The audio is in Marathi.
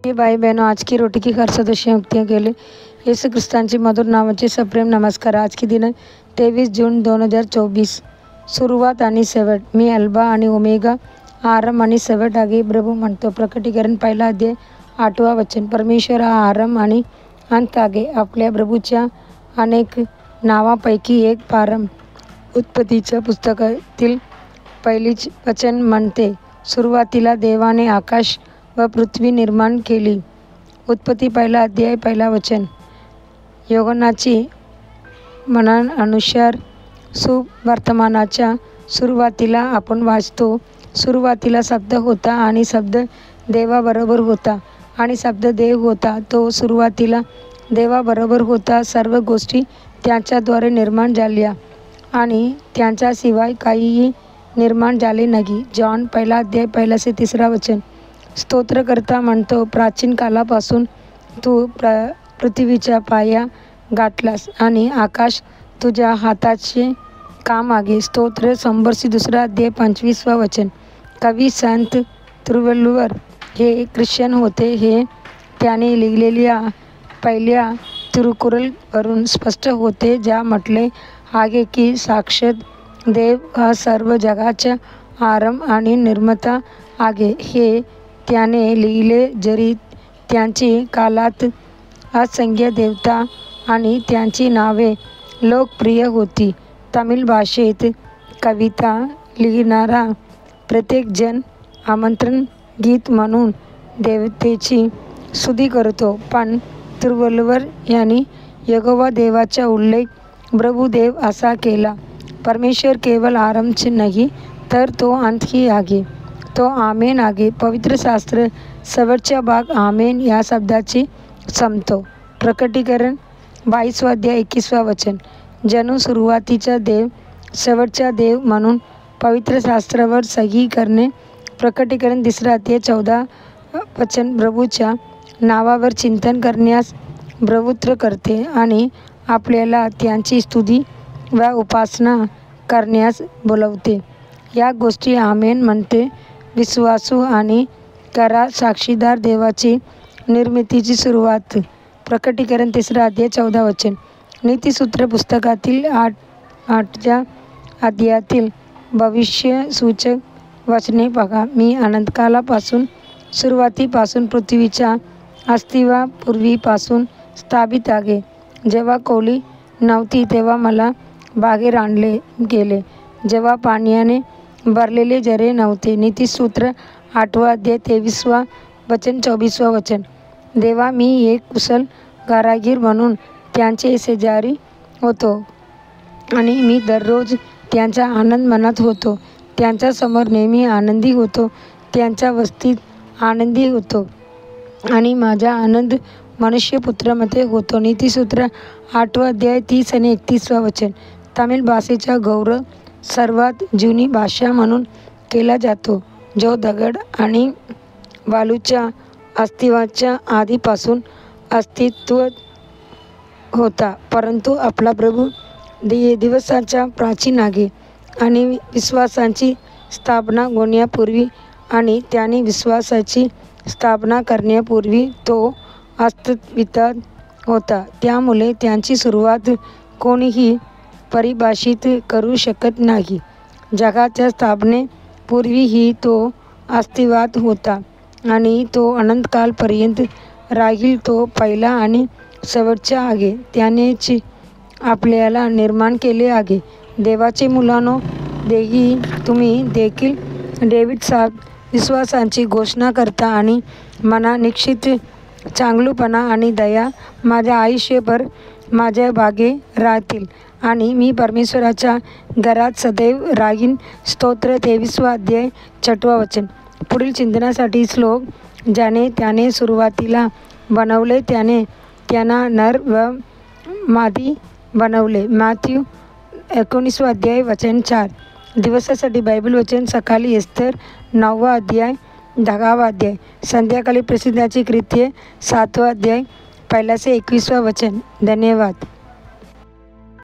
ये भाई बहनों, आज की रोटी की हर सदस्य युक्तियाँ केले येशू ख्रिस्तांची मधुर नावाचे सप्रेम नमस्कार। आज की दिन आहे 23 जून 2024। सुरुवात आणि शेवट। मी अल्फा आणि ओमेगा, आरंभ आणि शेवट आहे प्रभू म्हणतो। प्रकटीकरण पहिला अध्याय 8वा वचन। परमेश्वर हा आरंभ आणि अंत आहे। आपल्या प्रभूच्या अनेक नावांपैकी एक प्रारंभ। उत्पत्तीच्या पुस्तकातील पहिलीच वचन म्हणते, सुरुवातीला देवाने आकाश व पृथ्वी निर्माण केली। उत्पत्ती पहिला अध्याय पहिला वचन। योहानाची म्हणण्यानुसार सुवर्तमानाच्या सुरुवातीला आपण वाचतो, सुरुवातीला शब्द होता आणि शब्द देवाबरोबर होता आणि शब्द देव होता। तो सुरुवातीला देवाबरोबर होता। सर्व गोष्टी त्याच्याद्वारे निर्माण झाल्या आणि त्यांच्याशिवाय काहीही निर्माण झाले नाही। जॉन पहिला अध्याय पहिला से 3रा वचन। स्तोत्रकर्ता म्हणतो, प्राचीन कालापासून तू पृथ्वीचा पाया गाठलास आणि आकाश तुझ्या हाताचे काम आहे। स्तोत्र 102 अध्याय 25वा वचन। कवी संत तिरुवल्लुवर हे ख्रिश्चन होते। हे त्याने लिहिलेल्या पहिल्या तिरुकुरलवरून स्पष्ट होते, ज्या म्हटले आहे की साक्षात देव हा सर्व जगाचा आरंभ आणि निर्माता आहे। हे त्याने लिहिले जरी त्यांची काळात असंख्य देवता आणि त्यांची नावे लोकप्रिय होती। तमिळ भाषेत कविता लिहिणारा प्रत्येक जण आमंत्रण गीत म्हणून देवतेची स्तुती करतो, पण तिरुवल्लुवर यांनी यहोवा देवाचा उल्लेख प्रभुदेव असा केला। परमेश्वर केवळ आरंभच नाही, तर तो अंतही आहे। तो आमेन आहे। पवित्र शास्त्र शेवटचा भाग आमेन या शब्दाची संपतो। प्रकटीकरण 22 अध्याय 21वा वचन। जणू सुरुवातीचा देव शेवटचा देव म्हणून पवित्र शास्त्रावर सही करणे। प्रकटीकरण 3रा अध्याय 14 वचन। प्रभूच्या नावावर चिंतन करण्यास प्रवृत्त करते आणि आपल्याला त्यांची स्तुती व उपासना करण्यास बोलवते। या गोष्टी आमेन म्हणते विश्वासू आणि करा साक्षीदार देवाची निर्मितीची सुरुवात। प्रकटीकरण 3रा अध्याय 14 वचन। नीतिसूत्र पुस्तकातील 8व्या अध्यायातील भविष्यसूचक वचने पहा। मी अनंतकालापासून सुरुवातीपासून पृथ्वीच्या अस्तित्वापूर्वीपासून स्थापित आहे। जेव्हा कोली नव्हती तेव्हा मला बाहेर आणले गेले, जेव्हा पाण्याने भरलेले झरे नव्हते। नीतिसूत्र 8वा अध्याय 23वा वचन 24वा वचन। देवा, मी एक कुशल कारागीर म्हणून त्यांचे शेजारी होतो आणि मी दररोज त्यांचा आनंद मानत होतो। त्यांच्यासमोर नेहमी आनंदी होतो, त्यांच्या वस्तीत आनंदी होतो आणि माझा आनंद मनुष्यपुत्रामध्ये होतो। नीतिसूत्र 8वा अध्याय 30 आणि 31वा वचन। तमिळ भाषेचा गौरव सर्वात जुनी भाषा म्हणून केला जातो, जो दगड आणि वाळूच्या अस्तित्वाच्या आधीपासून अस्तित्वात होता। परंतु आपला प्रभू दिवसाचा प्राचीन आहे आणि विश्वासाची स्थापना होण्यापूर्वी आणि त्याने विश्वासाची स्थापना करण्यापूर्वी तो अस्तित्वात होता। त्यामुळे त्याची सुरुवात कोणीही परिभाषित करू शकत नाही। जगाच्या स्थापनेपूर्वीही तो अस्तित्वात होता आणि तो अनंतकालपर्यंत राहील। तो पहिला आणि शेवटचा आहे। त्यानेच आपल्याला निर्माण केले आहे। देवाचे मुलांनो, तुम्ही देखील डेव्हिडसारखा विश्वासाची घोषणा करता आणि म्हणा, निश्चित चांगुलपणा आणि दया माझ्या आयुष्यभर माझ्या भागे राहतील आणि मी परमेश्वराच्या घरात सदैव राहीन। स्तोत्र 23वा अध्याय 6वा वचन। पुढील चिंतनासाठी श्लोक। ज्याने त्याने सुरुवातीला बनवले त्याने त्यांना नर व मादी बनवले। मॅथ्यू 19वा अध्याय वचन 4। दिवसासाठी बायबल वचन सकाळी एस्तर 9वा अध्याय 10वा अध्याय। संध्याकाळी प्रसिद्धाची कृत्ये 7वा अध्याय 1 से 21वा वचन। धन्यवाद।